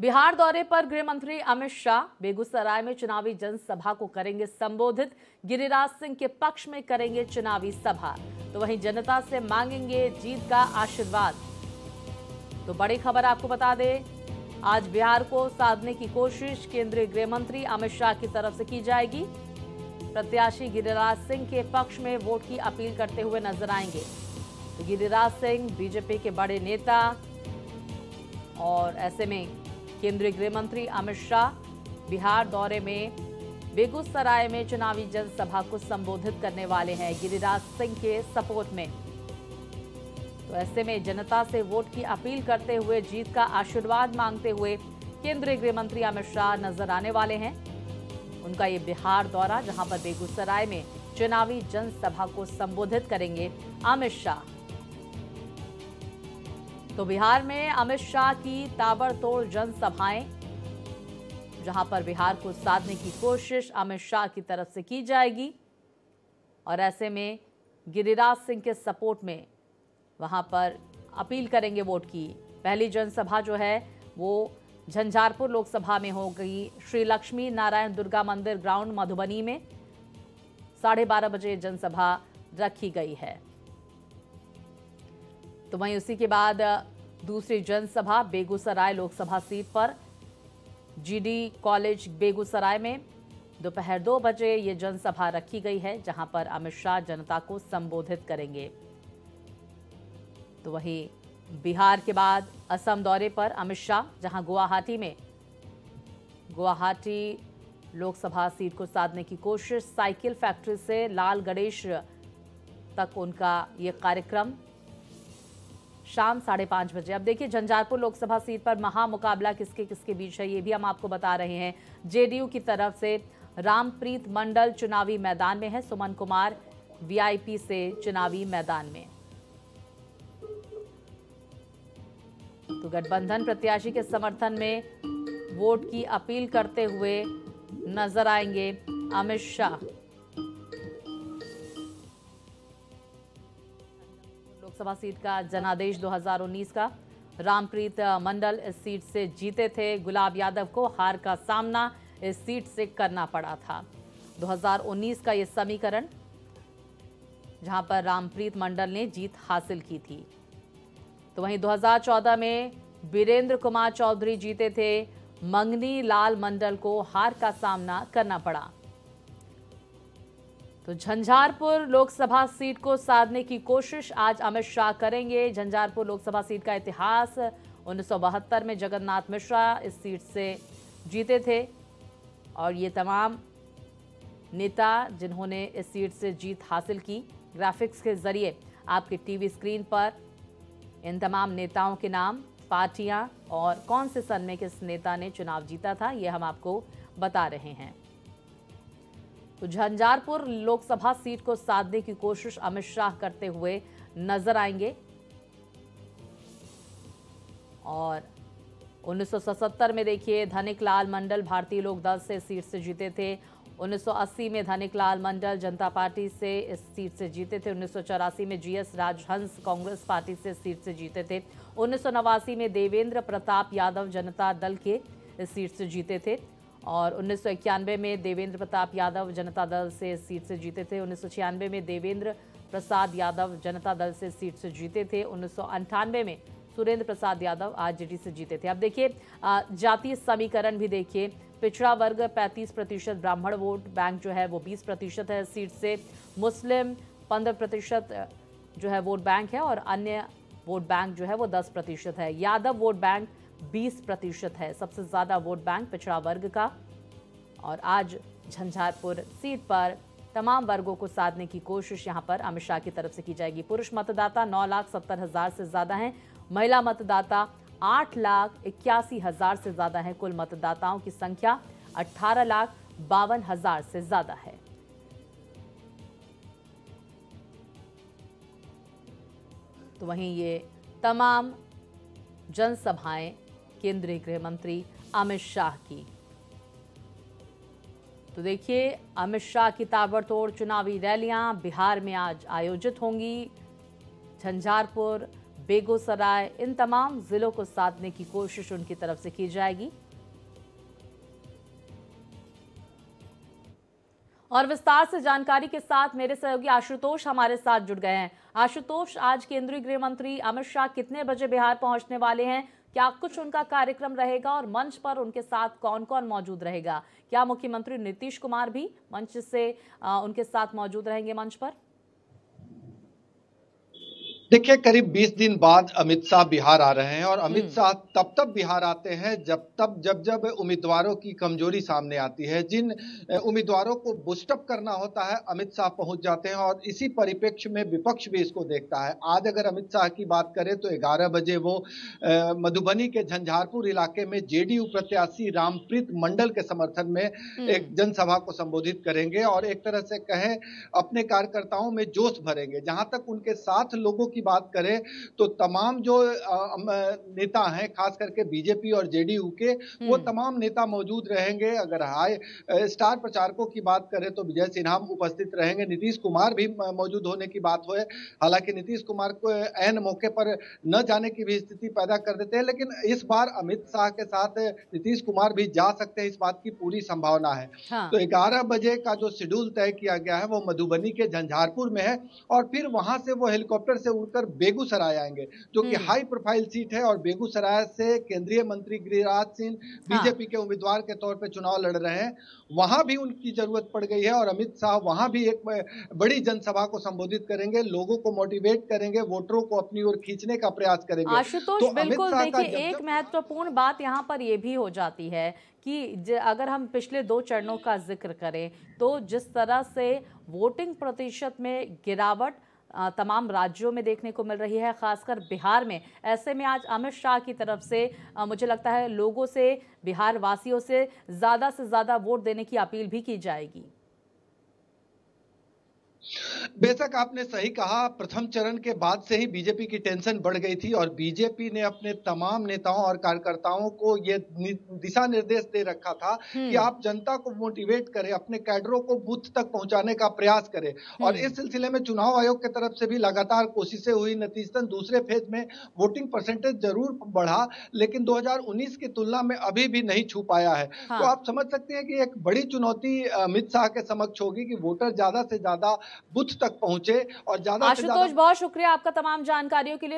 बिहार दौरे पर गृह मंत्री अमित शाह बेगूसराय में चुनावी जनसभा को करेंगे संबोधित। गिरिराज सिंह के पक्ष में करेंगे चुनावी सभा, तो वहीं जनता से मांगेंगे जीत का आशीर्वाद। तो बड़ी खबर आपको बता दें, आज बिहार को साधने की कोशिश केंद्रीय गृह मंत्री अमित शाह की तरफ से की जाएगी। प्रत्याशी गिरिराज सिंह के पक्ष में वोट की अपील करते हुए नजर आएंगे। तो गिरिराज सिंह बीजेपी के बड़े नेता और ऐसे में केंद्रीय गृह मंत्री अमित शाह बिहार दौरे में बेगूसराय में चुनावी जनसभा को संबोधित करने वाले हैं गिरिराज सिंह के सपोर्ट में। तो ऐसे में जनता से वोट की अपील करते हुए जीत का आशीर्वाद मांगते हुए केंद्रीय गृह मंत्री अमित शाह नजर आने वाले हैं। उनका ये बिहार दौरा, जहां पर बेगूसराय में चुनावी जनसभा को संबोधित करेंगे अमित शाह। तो बिहार में अमित शाह की ताबड़तोड़ जनसभाएं, जहां पर बिहार को साधने की कोशिश अमित शाह की तरफ से की जाएगी और ऐसे में गिरिराज सिंह के सपोर्ट में वहां पर अपील करेंगे वोट की। पहली जनसभा जो है वो झंझारपुर लोकसभा में हो गई। श्री लक्ष्मी नारायण दुर्गा मंदिर ग्राउंड मधुबनी में 12:30 बजे जनसभा रखी गई है। तो वहीं उसी के बाद दूसरी जनसभा बेगूसराय लोकसभा सीट पर जीडी कॉलेज बेगूसराय में दोपहर 2 बजे ये जनसभा रखी गई है, जहां पर अमित शाह जनता को संबोधित करेंगे। तो वहीं बिहार के बाद असम दौरे पर अमित शाह, जहां गुवाहाटी लोकसभा सीट को साधने की कोशिश। साइकिल फैक्ट्री से लाल गणेश तक उनका ये कार्यक्रम शाम 5:30 बजे। अब देखिए, झंझारपुर लोकसभा सीट पर महामुकाबला किसके किसके बीच है, ये भी हम आपको बता रहे हैं। जेडीयू की तरफ से रामप्रीत मंडल चुनावी मैदान में है, सुमन कुमार वीआईपी से चुनावी मैदान में। तो गठबंधन प्रत्याशी के समर्थन में वोट की अपील करते हुए नजर आएंगे अमित शाह। लोकसभा सीट का जनादेश 2019 का रामप्रीत मंडल इस सीट से जीते थे। गुलाब यादव को हार का सामना इस सीट से करना पड़ा था। 2019 का ये समीकरण, जहां पर रामप्रीत मंडल ने जीत हासिल की थी। तो वहीं 2014 में वीरेंद्र कुमार चौधरी जीते थे। मंगनी लाल मंडल को हार का सामना करना पड़ा। तो झंझारपुर लोकसभा सीट को साधने की कोशिश आज अमित शाह करेंगे। झंझारपुर लोकसभा सीट का इतिहास 1972 में जगन्नाथ मिश्रा इस सीट से जीते थे और ये तमाम नेता जिन्होंने इस सीट से जीत हासिल की, ग्राफिक्स के जरिए आपके टीवी स्क्रीन पर इन तमाम नेताओं के नाम, पार्टियां और कौन से सन में किस नेता ने चुनाव जीता था, ये हम आपको बता रहे हैं। तो झंझारपुर लोकसभा सीट को साधने की कोशिश अमित शाह करते हुए नजर आएंगे। और 1977 में देखिए, धनिक लाल मंडल भारतीय लोक दल से सीट से जीते थे। 1980 में धनिक लाल मंडल जनता पार्टी से इस सीट से जीते थे। 1984 में जीएस राजहंस कांग्रेस पार्टी से सीट से जीते थे। 1989 में देवेंद्र प्रताप यादव जनता दल के इस सीट से जीते थे और 1991 में देवेंद्र प्रताप यादव जनता दल से इस सीट से जीते थे। 1996 में देवेंद्र प्रसाद यादव जनता दल से सीट से जीते थे। 1998 में सुरेंद्र प्रसाद यादव आरजेडी से जीते थे। अब देखिए, जातीय समीकरण भी देखिए। पिछड़ा वर्ग 35%, ब्राह्मण वोट बैंक जो है वो 20% है सीट से। मुस्लिम 15% जो है वोट बैंक है और अन्य वोट बैंक जो है वो 10% है। यादव वोट बैंक 20% है, सबसे ज्यादा वोट बैंक पिछड़ा वर्ग का। और आज झंझारपुर सीट पर तमाम वर्गों को साधने की कोशिश यहां पर अमित शाह की तरफ से की जाएगी। पुरुष मतदाता 9,70,000 से ज्यादा हैं, महिला मतदाता 8,81,000 से ज्यादा है। कुल मतदाताओं की संख्या 18,52,000 से ज्यादा है। तो वहीं ये तमाम जनसभाएं केंद्रीय गृह मंत्री अमित शाह की। तो देखिए, अमित शाह की ताबड़तोड़ चुनावी रैलियां बिहार में आज आयोजित होंगी। झंझारपुर, बेगूसराय, इन तमाम जिलों को साधने की कोशिश उनकी तरफ से की जाएगी। और विस्तार से जानकारी के साथ मेरे सहयोगी आशुतोष हमारे साथ जुड़ गए हैं। आशुतोष, आज केंद्रीय गृह मंत्री अमित शाह कितने बजे बिहार पहुंचने वाले हैं? क्या कुछ उनका कार्यक्रम रहेगा और मंच पर उनके साथ कौन कौन मौजूद रहेगा? क्या मुख्यमंत्री नीतीश कुमार भी मंच से उनके साथ मौजूद रहेंगे मंच पर? देखिए, करीब 20 दिन बाद अमित शाह बिहार आ रहे हैं और अमित शाह तब बिहार आते हैं जब उम्मीदवारों की कमजोरी सामने आती है। जिन उम्मीदवारों को बूस्टअप करना होता है, अमित शाह पहुंच जाते हैं और इसी परिप्रेक्ष्य में विपक्ष भी इसको देखता है। आज अगर अमित शाह की बात करें तो 11 बजे वो मधुबनी के झंझारपुर इलाके में जेडीयू प्रत्याशी रामप्रीत मंडल के समर्थन में एक जनसभा को संबोधित करेंगे और एक तरह से कहें अपने कार्यकर्ताओं में जोश भरेंगे। जहां तक उनके साथ लोगों की बात करें तो तमाम जो नेता हैं, खास करके बीजेपी और जेडीयू के, वो तमाम नेता मौजूद रहेंगे। अगर हाई स्टार प्रचारकों की बात करें तो विजय सिन्हा उपस्थित रहेंगे, नीतीश कुमार भी मौजूद होने की बात हो। हालांकि नीतीश कुमार को ऐन मौके पर न जाने की भी स्थिति पैदा कर देते हैं, लेकिन इस बार अमित शाह के साथ नीतीश कुमार भी जा सकते हैं, इस बात की पूरी संभावना है। हाँ। तो 11 बजे का जो शेड्यूल तय किया गया है वो मधुबनी के झंझारपुर में है और फिर वहां से वो हेलीकॉप्टर से उड़कर बेगूसराय आएंगे, जो कि हाई प्रोफाइल सीट है और बेगूसराय से केंद्रीय मंत्री गिरिराज सिंह बीजेपी के उम्मीदवार के तौर पर चुनाव लड़ रहे हैं। वहां भी उनकी जरूरत पड़ गई है और अमित शाह वहां भी एक बड़ी जनसभा को संबोधित करेंगे, लोगों को मोटिवेट करेंगे, वोटरों को अपनी ओर खींचने का प्रयास करेंगे। आशुतोष, तो बिल्कुल देखिए, एक महत्वपूर्ण बात यहाँ पर यह भी हो जाती है कि अगर हम पिछले 2 चरणों का जिक्र करें तो जिस तरह से वोटिंग प्रतिशत में गिरावट तमाम राज्यों में देखने को मिल रही है, खासकर बिहार में, ऐसे में आज अमित शाह की तरफ से मुझे लगता है लोगों से, बिहार वासियों से ज़्यादा वोट देने की अपील भी की जाएगी। बेशक आपने सही कहा, प्रथम चरण के बाद से ही बीजेपी की टेंशन बढ़ गई थी और बीजेपी ने अपने तमाम नेताओं और कार्यकर्ताओं को ये दिशा निर्देश दे रखा था कि आप जनता को मोटिवेट करें, अपने कैडरों को बूथ तक पहुंचाने का प्रयास करें। और इस सिलसिले में चुनाव आयोग की तरफ से भी लगातार कोशिशें हुई। नतीजतन दूसरे फेज में वोटिंग परसेंटेज जरूर बढ़ा, लेकिन 2019 की तुलना में अभी भी नहीं छू पाया है। हाँ। तो आप समझ सकते हैं कि एक बड़ी चुनौती अमित शाह के समक्ष होगी कि वोटर ज्यादा से ज्यादा बूथ तक पहुंचे और ज्यादा आशुतोष, बहुत शुक्रिया आपका तमाम जानकारियों के लिए।